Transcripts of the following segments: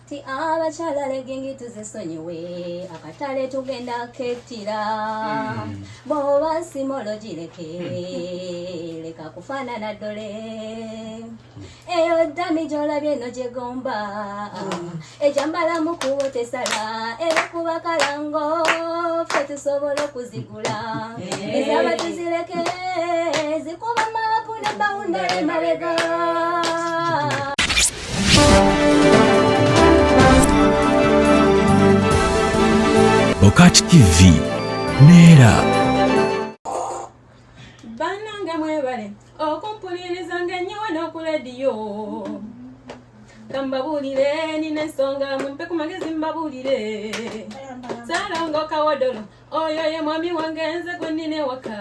ti abakyala legengi tuzisonyiwe akatale tugenda kettira bw'oba simolo gireke leka kufaanana ddole eyo ddami gy'olabye no gyegomba ejambala mukubo tesala era kuba kalango ffe tusobola okuzigula ezaba tuzireke zikuba maapu ne bawundale mabega. Bokati TV Nera Bananga mwebale okumpuliriza ng'ennyo n'oku lediyo kambabulire nina ensonga mumpe ku magezi mbabulire Salongo Kawodolo oyo ye mwami wange nze gwe nnina ewaka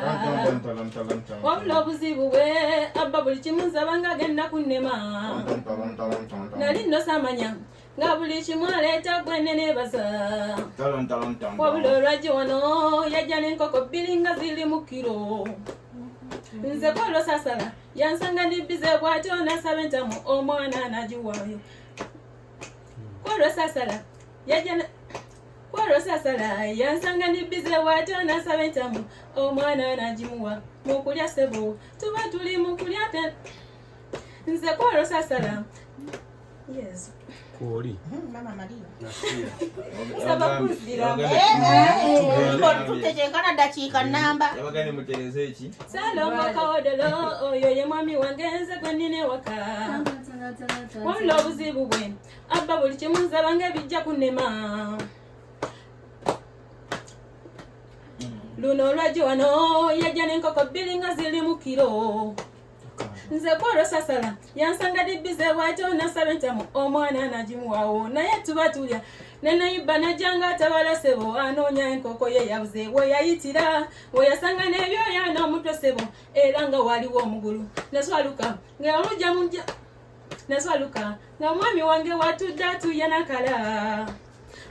wabula obuzibu bwe abba buli kimu nsaba ng'agenda kunnema nali nno samanya nga buli kimu aleeta gwe neneebaza wabula olwajja wano yajja n'enkoko bbiri nga ziri mu kiro nze kwolwo sasala yansanga ndibbize bw'atyo nasaba entamu omwana anagiwaayo kwolwo sasala yansanga ndibbize bw'atyo nasaba entamu omwana anagimuwa mu kulya ssebo tuba tuli mu kulya nze kwolwo sasala yes Kori. Mama Maria. Sababu ziramba. Tutekana dakika namba. Yabagani mutereze iki? Salongo Kawodolo oyo ye mwami wange nze gwe nnina ewaka wabula obuzibu bwe abba buli kimu nsaba ng'ebijja kunnema luno olwajja wano yajja n'enkoko bbiri nga ziri mu kiro nze kwolwo sasala yansanga dibbize bw'atyo nasaba entamu omwana anagimuwawo naye tuba tulya nenayibba najja ng'atabala ssebo anoonya enkoko ye yabuze weyayitira weyasanga n'ebyoya n'omutwe ssebo era nga waliwo omugulu naswaluka nga mwami wange watudde atuyya nakala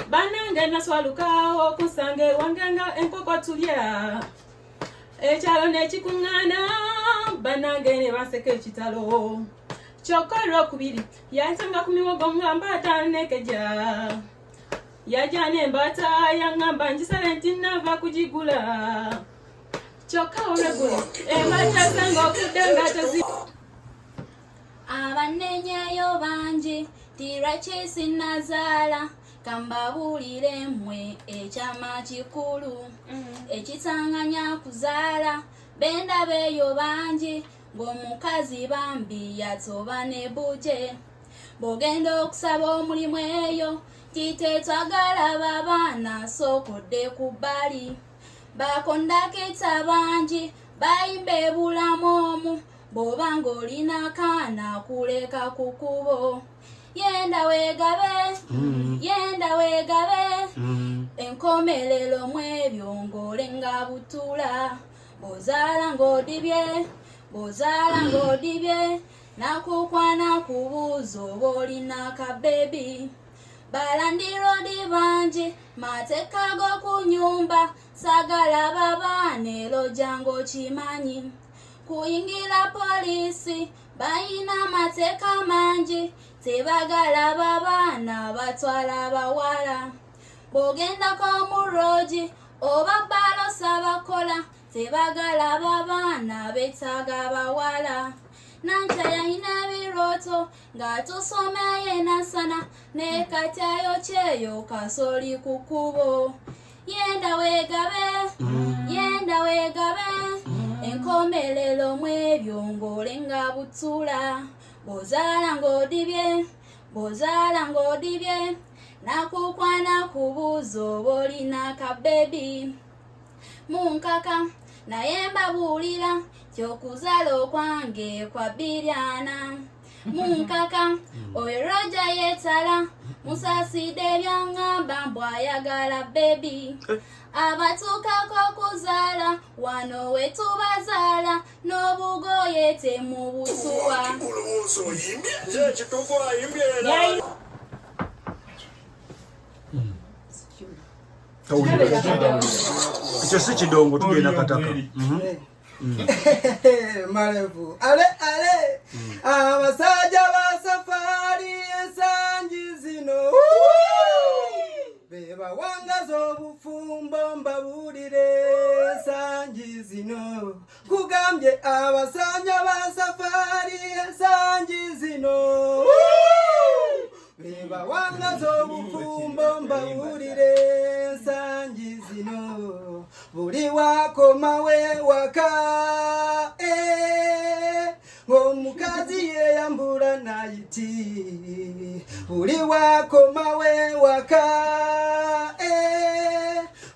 bannange naswaluka okunsanga ewange nga enkoko tulya ekyalo n'ekikuŋŋaana bannange ne banseka ekitalo kyokka olwokubiri yansanga ku miwogo ngamba atanekeja yajja n'embaata yaŋŋamba ngisale nti nava kugigula kyokka olweggulo embaata sanga okudde nga tozi Abanenyeyo bangi tiraki sinnazaala kambabulire mmwe ekyama kikulu ekitanganya kuzaala benda beyo bangi ng'omukazi bambi yatoba ne buje bogenda okusaba omulimu eyo titetwagala babaana sookodde ku bbali bakondaketa bangi bayimba ebulamu omu bw'oba ng'olina kaana kuleka ku kubo yenda weegabe enkomerero mu ebyo ng'olenga butula bw'ozaala ng'odibye nakukwana ku buuzo oba olina kabebi balandirodi bangi mateeka g'oku nnyumba sagala babaana ero jangu okimanyi kuyingira poliisi bayina amateeka mangi tebagala babaana batwala bawala bw'ogendako mu rogi oba balosa bakola tebagala babaana betaaga bawala nanca yalina ebirooto ng'atusomeye nasana ne katyayo kyeyo kasoli ku kkubo yenda weegabe enkomerero mu ebyo ng'olenga butula bw'ozaala ng'odibye nakukwana ku buuzo oba olina kabebi munkaka naye mbabuulira ky'okuzaala okwange kwa biryana munkaka oyo roja yeetala musaasidde ebyaŋŋamba mbw'ayagala bebi abatuukako okuzaala wano we tubazaala n'obugoye temubutuwa Ekyo si kidongo tugenda kataka. Malevu. Ale. Abasajja ba safari ensangi zino. Beba wangazo bufumbo mbabulire sanji zino kugambye abasanya basafari sanji zino Beba wangazo bufumbo mbabulire sanji zino buli wako mawe waka omukazi yeyambula nayiti buli wako mawe waka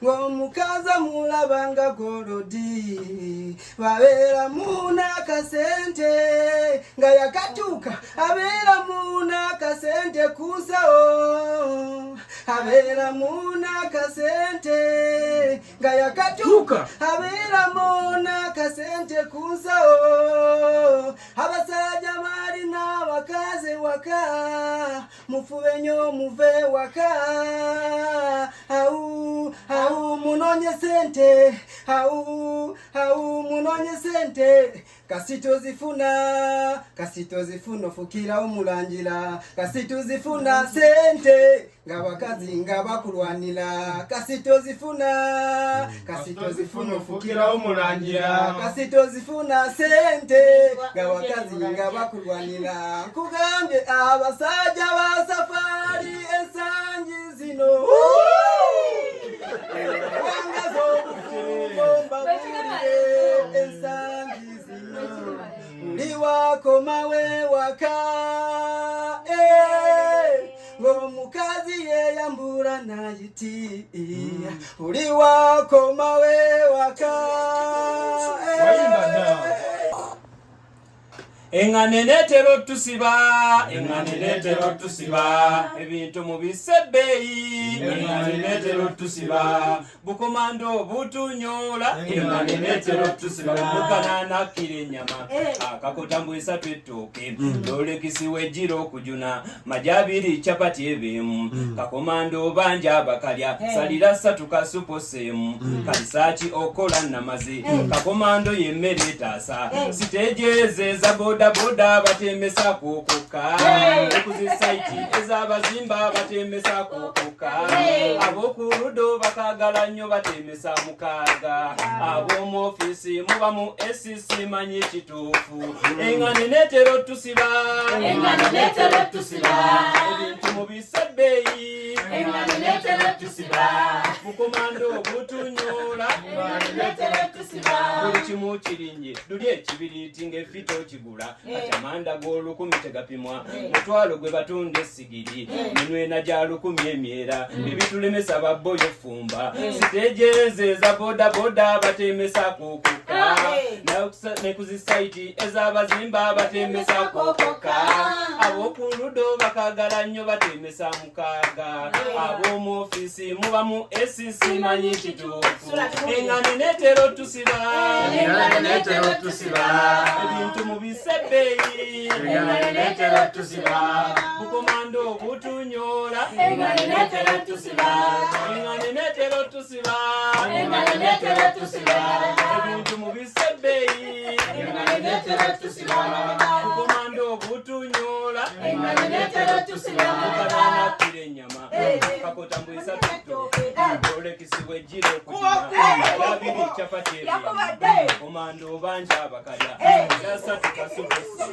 omukazi mulabanga golodi babeera muna kasente nga yakatuka abeera muna kasente kusawo abeera muna kasente nga yakatuka abeera muna kasente kusawo abasajja balina bakazi waka mufube nyo muve waka au munonye sente au munonye sente kasito zifuna fukira omulangira kasito zifuna sente nga bakazi nga bakulwanira kasito zifuna fukira omulangira kasito zifuna sente nga bakazi nga bakulwanira kugambye abasajja ba safari ensangi zino Liwako mawe waka omukazi yeyambula nayiti liwako mawe waka Engane netero tusiba ebintu mu bisebbeyi engane netero tusiba bukomando butunyola engane netero tusiba bukanana kirenyama akakotambwisa twettoke lolekisiwe jiro kujuna majabiri chapati ebemu kakomando banja bakalya salira satu kasupo semu kalisachi okola namazi kakomando yemmere tasa sitejeze za boda batemesa kukuka okuzisaiti ezabazimba batemesa kukuka abokurudo bakagala nnyo batemesa mukaga abomu ofisi muba mu SCC manyi kituufu engane netero tusiba ebintu mu bisebbeyi engane netero tusiba mukomando butunyola engane netero tusiba buli kimu kirinye duli ekibiriti ng'efito kigula achamanda g'olukumi tegapimwa mutwalo gwe batunda essigiri minwena gya 10 emyera ebitulemesa babboyo fumba sitejeze za boda batemesa kukuka nekuzisaiti ezabazimba batemesa kukuka abokuludo bakagala nnyo batemesa mukaga abomu ofisi muba mu SCC manyi kituufu engane netero tusiba ebintu mu bisebbeyi engane netero tusiba bukomando butunyola engane netero tusiba ebintu mu bisebbeyi engane netero tusiba bukomando butunyola engane netero tusiba bukanana kirenyama kakotambwisa twettoke olekisiwe jiro kujuna yabiri chapati komando banja bakalya sasa tukasubusi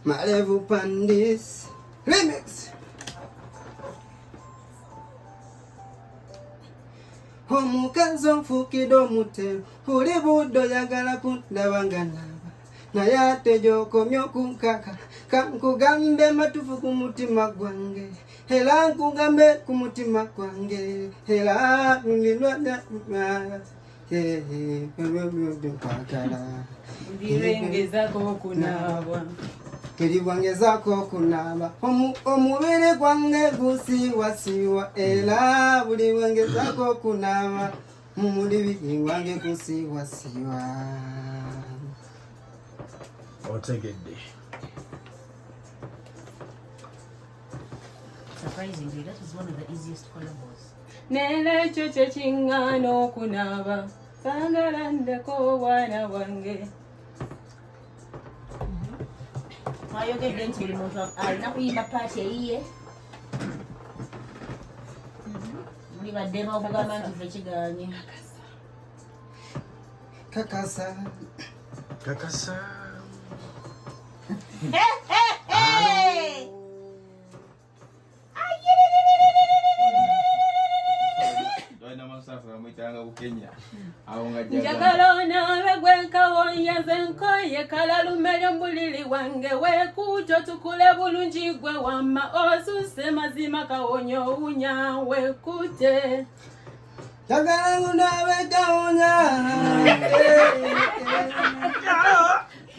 Malevu Pandis Remix omukazi onfukido mutero uli buddo yagala kundabangana naye ate gy'okomya okunkaka kankugambe matufu ku mutima gwange era nkugambe ku mutima gwange era nilwadama Kiriwangezako kunaba omubiri gwange gusiwasiwa era buli wangezako kunaba mumubiri gwange gusiwasiwa otegedde. Surprisingly, that was one of the easiest collabos. Nelekyo kye kiŋŋaana okunaaba saagala ndeko obwana bwange Twayogedde nti buli muntu alina kuyimba paati eyiye. Muli baddemu okugamba nti ffe kigaanye. Kakasa. Kakasa. Njagala onaabe gwenkawonya zenkoye kalalumelyo mbuliri wange wekuuto tukule bulungi gwe wamma osusse mazima kawonyo owunya wekute. Njagala onaabe kawonya.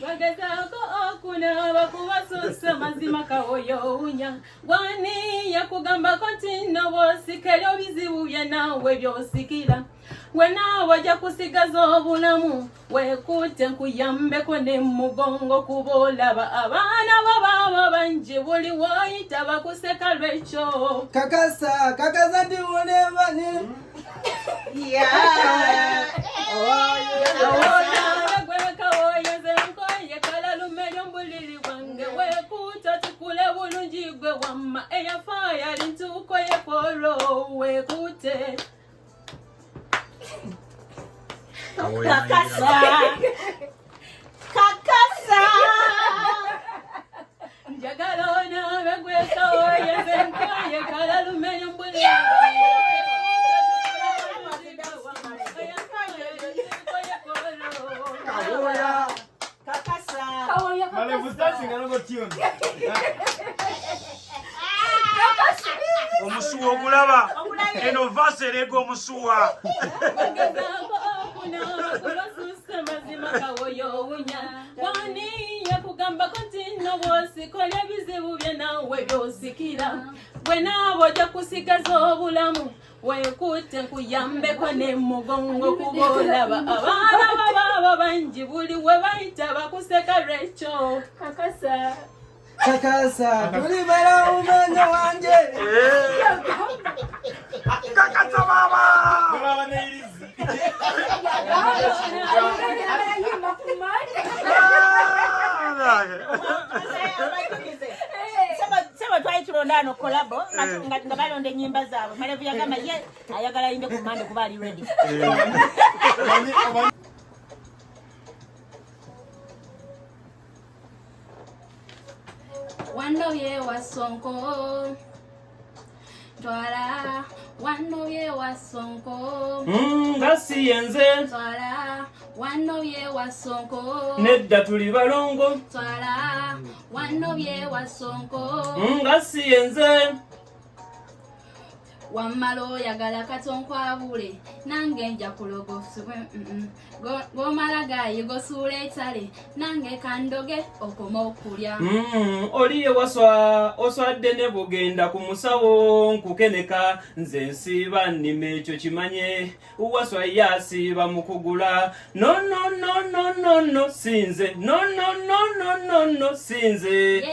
Bagezaako okunaaba kubasusse mazima kawoyo owunya. Gwani yakugambako nti nobosikera ebizibu bye naawe byosikira. Wena wajja kusigaza obulamu wekuute nkuyambeko ne mugongo kuba olaba abaana baba bangi buli woyita bakuseka lwekyo. Kakasa ndiwuleba ne. Awona gwekawoyo zenkoye kalalumelyo mbuliri wange wekuuta tukule bulungi gwe wamma eyafa yali ntuuko yepolo wekuute. Kakasa. Njagala onaabe gwekawoyo zenkoye kalalumelyo mbuliri Omusuwa ogulaba eno vase erega omusuwa. Kubasusse mazima kawoyo owunya. Wani yakugambako nti nobosikola ebizibu bye naawe byosikira. Bwe naaba ojja kusigaza obulamu wekuute nkuyambeko ne mugongo kuba olaba abaana baba bangi buli we bayita bakuseka lwekyo. Kakasa tulibala umenyo wanje. Kakasa baba. Sema twayitulonda ano kolabo nga balonda ennyimba zaabwe. Malevu yagamba ye ayagala yimbe ku Mande kuba ali ready. Wandobye wasonko twala wandobye wasonko ngasi yenze twala wandobye wasonko nedda tuli balongo twala wandobye wasonko ngasi yenze Wamalo yagala katonkwabule nange nja kulogosibwe gomala gaye gosula etale nange kandoge okoma okulya oliye oswadde ne bugenda ku musawo nkukeneka nze nsiiba nnima ekyo kimanye waswa yasiiba mu kugula no sinze no sinze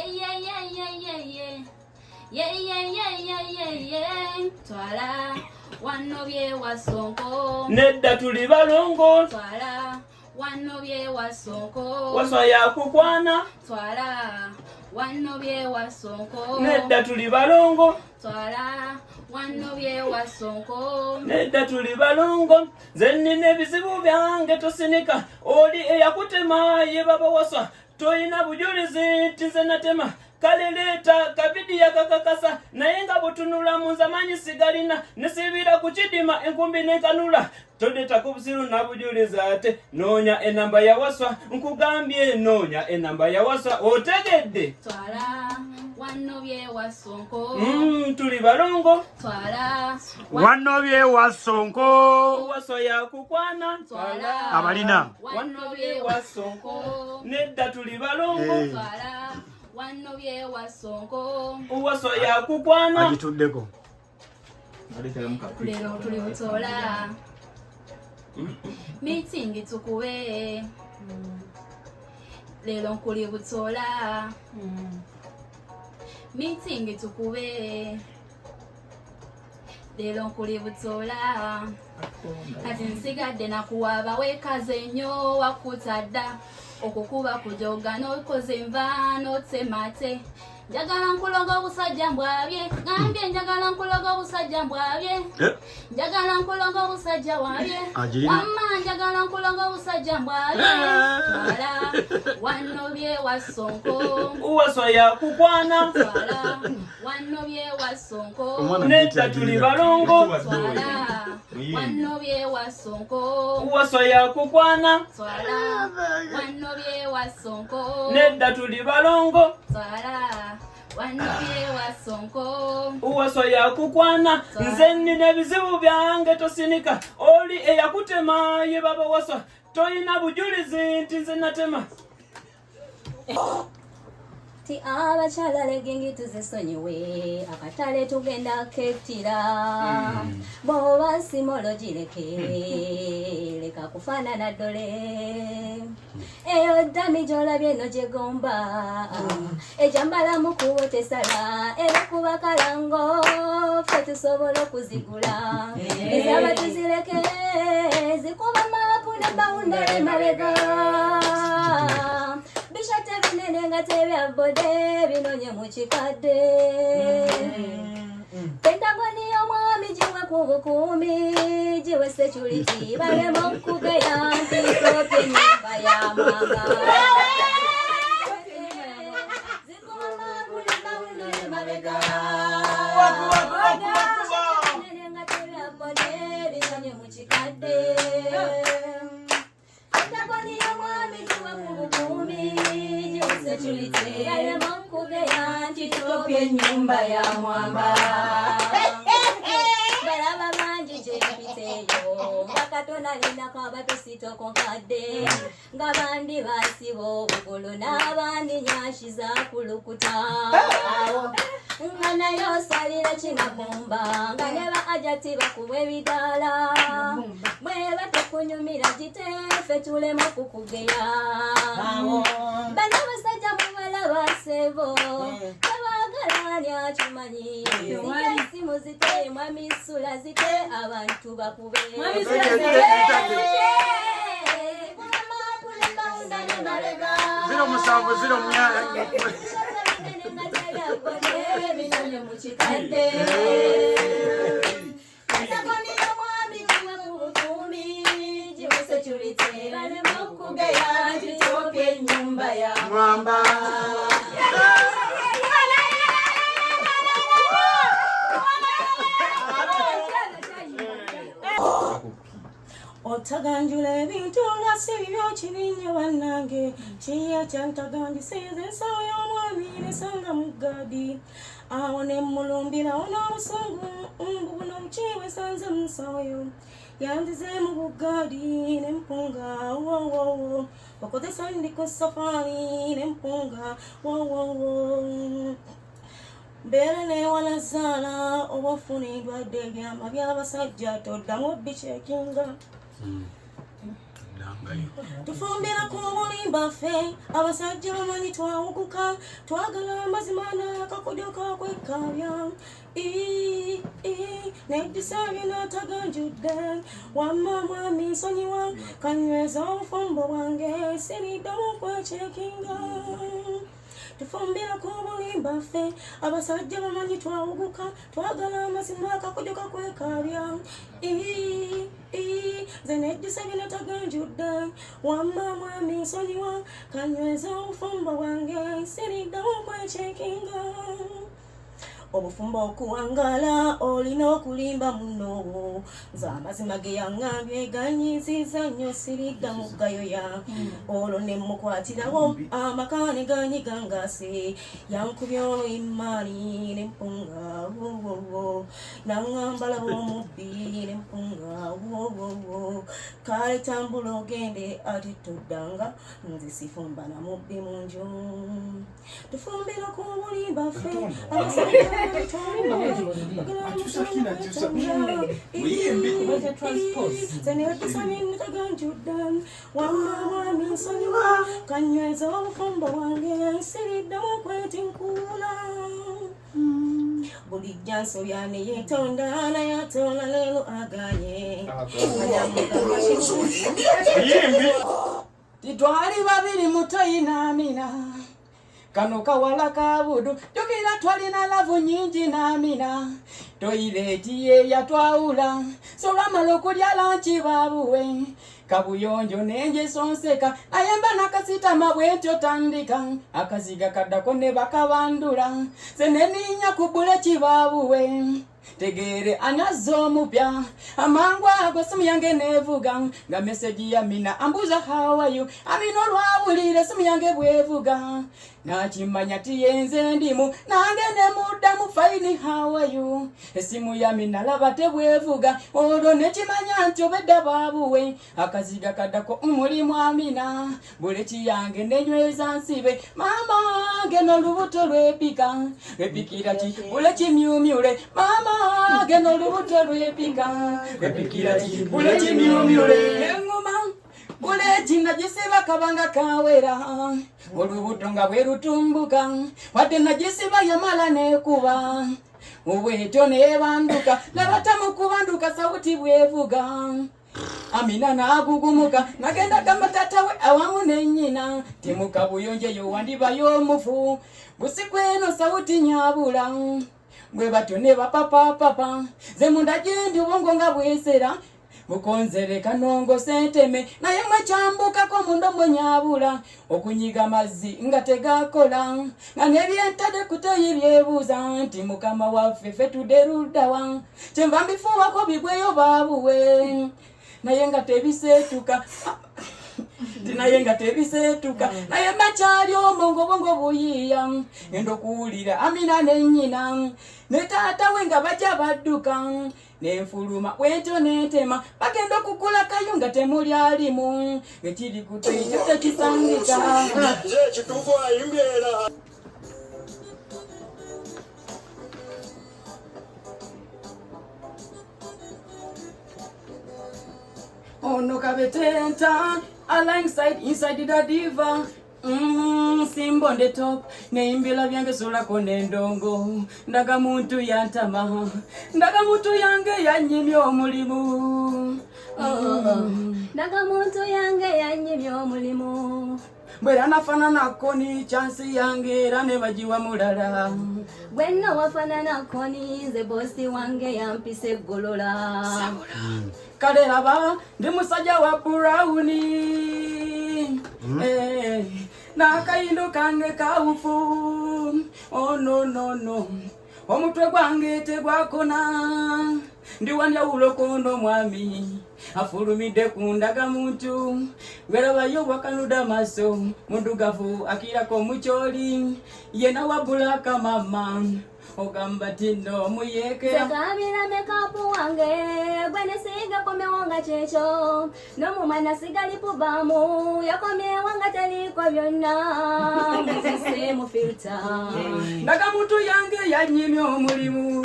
twala wanobye wasonko nedda tuli balongo twala wanobye wasonko waswa yakukwana twala wanobye wasonko nedda tuli balongo twala wanobye wasonko nedda tuli balongo nze nnina ebizibu byange tosinika oli eyakutema ye baba waswa toyina bujulizi nti nze natema kale leeta kavidiyo kakakasa naye nga butunula mu nzamanyi sigalina nesibira ku kidima enkumbi nenkanula todetako busiru nabujuliza ate noonya enamba ya waswa nkugambye noonya enamba ya waswa otegedde twala wanobye wasonko tuli balongo twala wanobye wasonko waswa yakukwana twala abalina wanobye wasonko nedda tuli balongo twala wanobye wasonko waswa yakukwana agituddeko lero tuli butola meeting tukube lero nkuli butola meeting tukube lero nkuli butola kati nsigadde nakuwaba wekaze nnyo wakutadda okukuba kujoga n'okoze enva n'otsemate njagala nkuloga obusajja mbwabye ngambye njagala nkuloga obusajja mbwabye njagala nkuloga obusajja wabye wamma njagala nkuloga obusajja mbwabye twala wannobye wasonko uwaswa yakukwana twala wannobye wasonko nedda tuli balongo twala wannobye wasonko uwaswa yakukwana twala wannobye wasonko nedda tuli balongo twala wannobye wasonko uwaswa yakukwana nze nnina ebizibu byange tosinika oli eyakutema ye baba waswa toyina bujulizi nti nze natema ti abakyala legengi tuzisonyiwe akatale tugenda kettira bw'oba simolo gireke leka kufaanana ddole eyo ddami gy'olabye no gyegomba ejambalamu kuwo tesala era kuba kalango ffe tusobola okuzigula ezaba tuzireke zikuba maapu ne bawundale mabega bishate binene nga tebyabode binonye mu kikadde pentagoni y'omwami giwe ku bukuumi giwe security balema okugeya nti topye ennyumba ya mwamba zikoma buli bawundale mabega binene nga tebyabode binonye mu kikadde pentagoni y'omwami giwe ku bukuumi security balema okugeya nti topye ennyumba ya mwamba balaba bangi gye mpiteeyo bakatona linako abatusitoko nkadde nga bandi basiba obugulu n'abandi nyashi za kulukuta nga naye osalira kinagumba nga ne ba ajati bakubwa ebidaala bweba tekunyumira gitefe tulema kukugeya bano basajja mubalaba sebo tabagalanya kimanyi zite esimu zite mwami sula zite abantu bakube zero musanvu zero munyanya binonye mu kikadde pentagoni y'omwami giwe ku bukuumi giwe security balema okugeya nti topye ennyumba ya mwamba otaganjula ebintu nga si bibyo kibinye bannange kiye kyantaganjisiza ensawo y'omwami nesanga mu ggaadi awo ne mulumbirawo n'obusungu buno bukiwe sanze mu nsawo yo yanzize mu buggaadi n'empunga wowowo okozesa ndiko safaari n'empunga wowowo mbeera newalazaala oba ofuna endwadde ebyama by'abasajja toddamu bicekinga tufumbira ku bulimba ffe abasajja bamanyi twawuguka twagala amazima n'akakodyo kakwekabya neddisaabye n'ataganjudde wamma mwami nsonyiwa kanyweza obufumbo bwange siriddamu kwecekinga tufumbira ku bulimba ffe abasajja bamanyi twawuguka twagala amazima akakodyo kakwekabya nze neddisabye nataganjudde wamma mwami nsonyiwa kanyweza obufumbo bwange siriddamu kwecekinga obufumbo okuwangala olina okulimba muno z'amazima ge yaŋŋambye ganyiziza nnyo siridda mu gayoya olwo ne mukwatirawo amaka ne ganyiga ngase yankubye olw'emmaali n'empunga wowowo naŋŋambala b'omubbi n'empunga wowowo kale tambula ogende ate toddanga nze sifumba na mubbi mu nju tufumbira ku bulimba ffe abasajja kanyweza obufumbo bwange siriddamu okwetinkula bulijja nsobya ne yeetonda naye atola leero aganye titwali babiri mutoyina Amina kano kawala kabudu jokira twalina lavu nyingi na Amina toileti ye yatwaula sola malokulya lanchi babuwe kabuyonjo nenje sonseka ayamba nakasita mabwetyo tandika akaziga kadako ne bakabandula seneninya kubule chibabuwe tegere anazo mupya amangwa agosimu yange nevuga nga message ya Amina ambuza how are you Amina olwawulire simu yange bwevuga nakimanya tiyenze ndimu nange ne muda mu fine how are you esimu ya Amina laba tebwevuga olwo nekimanya nti obedda babuwe akaziga kadako umulimu Amina buleki yange nenyweza nsibe mama geno lubuto lwepika epikira ki buleki myumyule mama geno lubuto lwepika epikira ki buleki myumyule engoma buleki najisiba kabanga kawera olubuto nga bwerutumbuka wadde najisiba yamala nekuba ubwetyo nebanduka labatamu kubanduka sauti bwevuga Amina nagugumuka nagenda gamba tatawe awamu nenyina timuka buyonje yo wandiba yo mufu busikweno sauti nyabula bwe batyo ne papa ze munda gindi ubongo nga bwesera bukonzere kanongo senteme naye mwachambuka ko mundo monyabula okunyiga mazi nga tegakola nga nebyentade kutayibyebuza nti mukama waffe fe tuderudawa kyemva mbifuwa ko bigweyo babuwe naye nga tebisetuka naye machali omongo bongo buyiya endo kuwulira Amina nenyina ne taata we nga bajja badduka nenfuluma bwentyo netema bagenda okukula kayo nga temuli alimu ekiri kuteekyo tekisangika ekituufu ayimbyera ono kabetenta alongside inside the diva simbo on the top neimbila byange sulako nendongo ndaga muntu yantama ndaga muntu yange yanyimya omulimu ndaga muntu yange yanyimya omulimu bwera nafananako ni chansi yange era ne bagiwa mulala bwenna wafananako ni nze bosi wange yampise eggolola kale laba ndi musajja wa Burawuni n'akayindo kange kawufu oh no omutwe gwange tegwakona ndiwandya ulokondo mwami afulumidde kundaga muntu gwerabayo wakanuda maso mundugavu akirako mucholi yena wabulaka mama ogamba tino muyeke sekabira mekapu wange bwene siga komewanga checho nomumana sigalipubamu yakomewanga taliko byonna muzise mu filter ndaga muntu yange yanyimya omulimu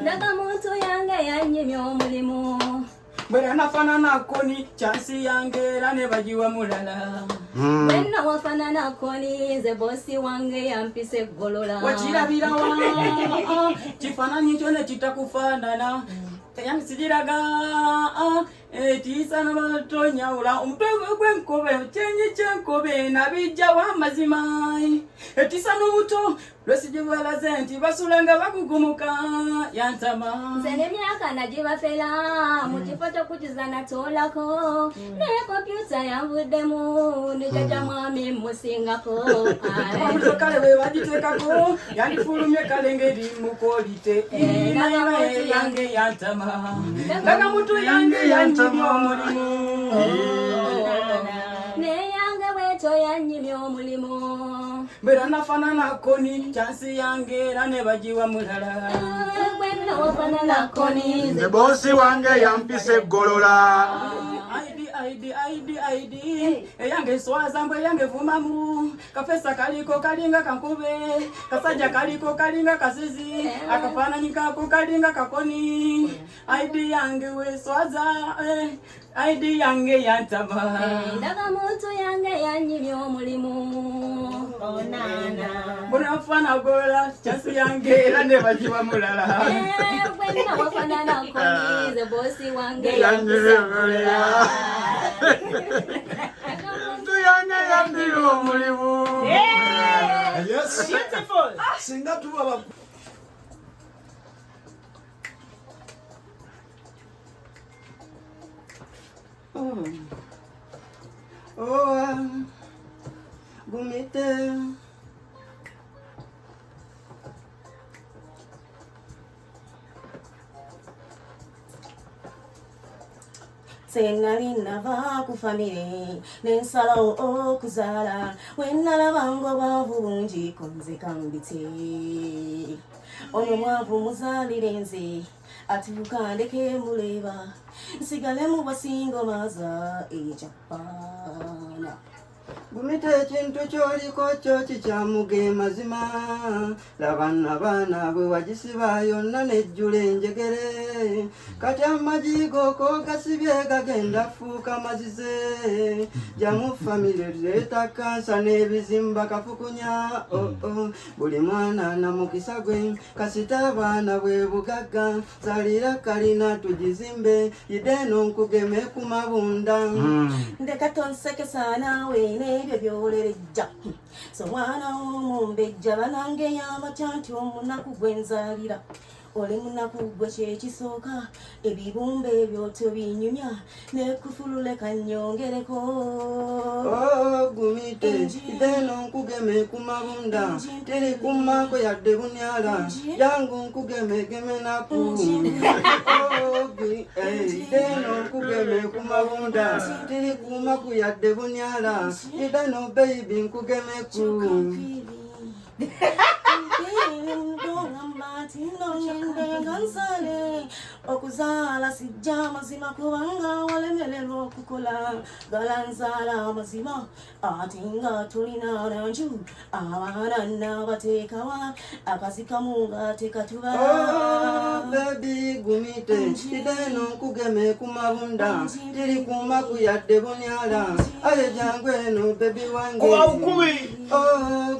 ndaga muntu yange yanyimya omulimu bwera nafananako ni chansi yange era ne bagiwa mulala bwenna wafananako ni nze bosi wange yampise eggolola wakirabira wa kifaananyi kyo ne kitakufaanana yangisijiraga tiisana batonyawula omutwe gw'enkobe kyenyi kyenkobe nabijja w'amazima etiisa n'omuto lwesijibalaze nti basulanga bakugumuka yantama nze n'emyaka nagibafera mu kifo ky'okukiza natoolako naye kompyuta yanvuddemu nijaja mwami musingako omuto kale bwe bagiteekako yandifulumye kale ngeri mukolite naye yange yantama ndaga mutu yange yanyimya omulimu neyange bwetyo yanyimya omulimu bwera nafananako ni chansi yange era ne bagiwa mulala bwenna wafananako ni nze bosi wange yampise eggolola ID eyange swaza mbwe yange vumamu kafesa kaliko kalinga kankube kasajja kaliko kalinga kasizi akafaananyi kako kalinga kakoni ID yange we swaza ID yange yantama ndaga muntu yange yanyimya omulimu onana bunafana gola chansi yange era ne bagiwa mulala bwenna wafananako ni nze bosi wange yanyimya omulimu Tuyanya yambiyo mulimu. Yes. Beautiful. Singa tuba Gumite Senali nava ku family nensala okuzala wenalabango bavunji konze kambite ono mwavu muzalire nze atukandeke muleba nsigale mu basingo maza ejapana Gumite ekintu kyoliko kyo kikyamuge mazima labana bana bwe wagisiba yonna nejjula enjegere kati amajigo ko gasibye gagenda fuuka mazize jamu famire leeta kansa n'ebizimba kafukunya buli mwana na mukisa gwe kasita abaana bwe bugagga zalira kalina tugizimbe yideno nkugeme ku mabunda ndeka tonsekesa naawe nebyo byolelejja so mwana w'omumbejja banange yamatya nti omunaku gwenzalira oli munaku gwe kyekisooka ebibumba ebyo tobinyumya nekufulule kanyongereko Gumite ideno nkugeme ku mabunda teri kumako yadde bunyala jangu nkugeme geme naku ideno nkugeme ku mabunda teri kumako yadde bunyala ideno baby nkugeme ku okuzala sijja mazima kubanga walemererwa okukola galanzala amazima ate nga tulina ranju abaana nabateekawa akazikamu nga tekatuba bebi Gumite ideno nkugeme ku mabunda tiri kumaku yadde bunyala aye jangu eno bebi wange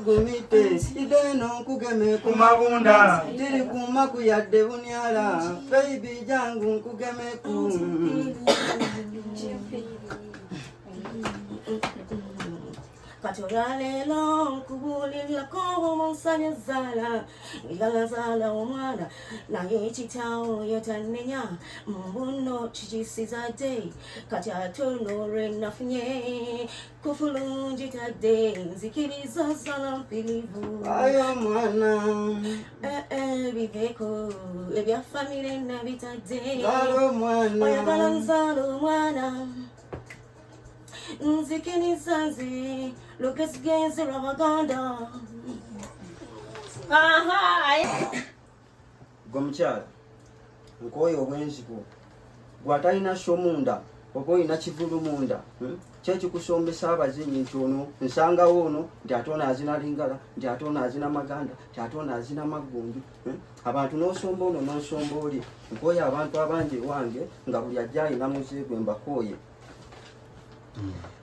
Gumite ideno nkugeme ku mabunda tiri kumaku yadde bunyala baby jangu nkugeme ku kati olwaleero nkubulirako omusanya zala ngalazala omwana naye kitaawo yotannenya mbuno kikisizadde kati ate olwolwe nafunye kufulungi tadde nzikiriza sala mpirivu ayo mwana biveeko ebya famire nabitadde oyagala nzala omwana nzikiriza nze lugesigenze lwabaganda gwe mukyala nkooyo obwenziku gwatalina sho munda oba olina kivulu munda kyekikusombesa abazinyi nti ono nsangawo ono nti ate ono azina lingala nti ate ono azina maganda nti ate ono azina maggunju abantu n'osomba ono n'osomba oli nkooyo abantu abangi ewange nga buli ajja alina muze gwe mbakooye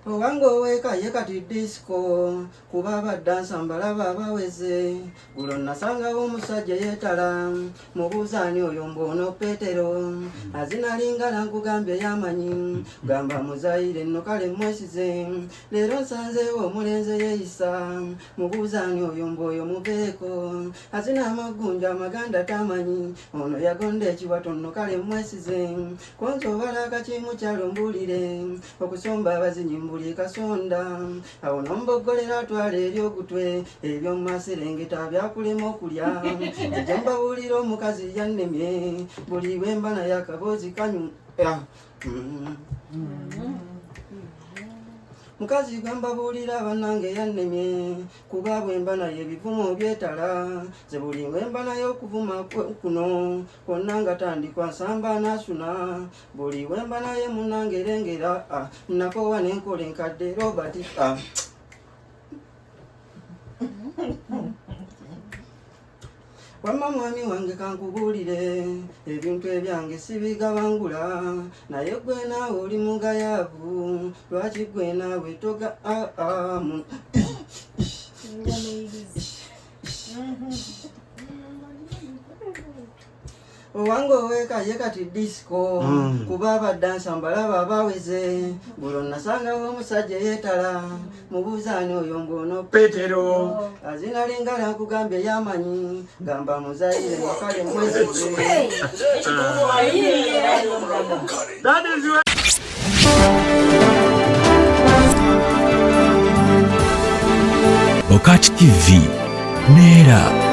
Owango weka yekati disco kuba badansa mbalaba baweze gulo nasanga omusajja yetala mubuzani oyo mbono Petero azina lingala nkugambye yamanyi gamba muzaire nno kale mwesize lero nsanze omulenze yeisa mubuzani oyo mboyo mubeeko azina amagunja amaganda tamanyi ono yagonda ekiwato nno kale mwesize konzo balaka kimu kyalombulire okusomba abazinyi mbuli kasonda awo nombogolera atwala eryogutwe ebyomumaserengeta byakulema okulya ejo mbawulira omukazi yannemye buli bwembana yakabozi kanyu mukazi gwembabuulira bannange yannemye kuba bwemba naye ebivumo byetala ze buli bwemba naye okuvuma kuno konna nga tandikwa nsamba nasuna buli bwemba naye munnange erengera nakowa nenkola enkadde Robert wamma mwami wange kankubulire ebintu ebyange sibigabangula naye gwe naawe oli mugayaavu lwaki gwe naawe toga owange oweka Eka yekati disco kubaba dansa mbalaba baweze gulo nasanga omusajja yetala mubuzani oyo mbono Petero azinalingala kugambye yamanyi gamba muzaire wakale mwezi That is your Bokach TV Nera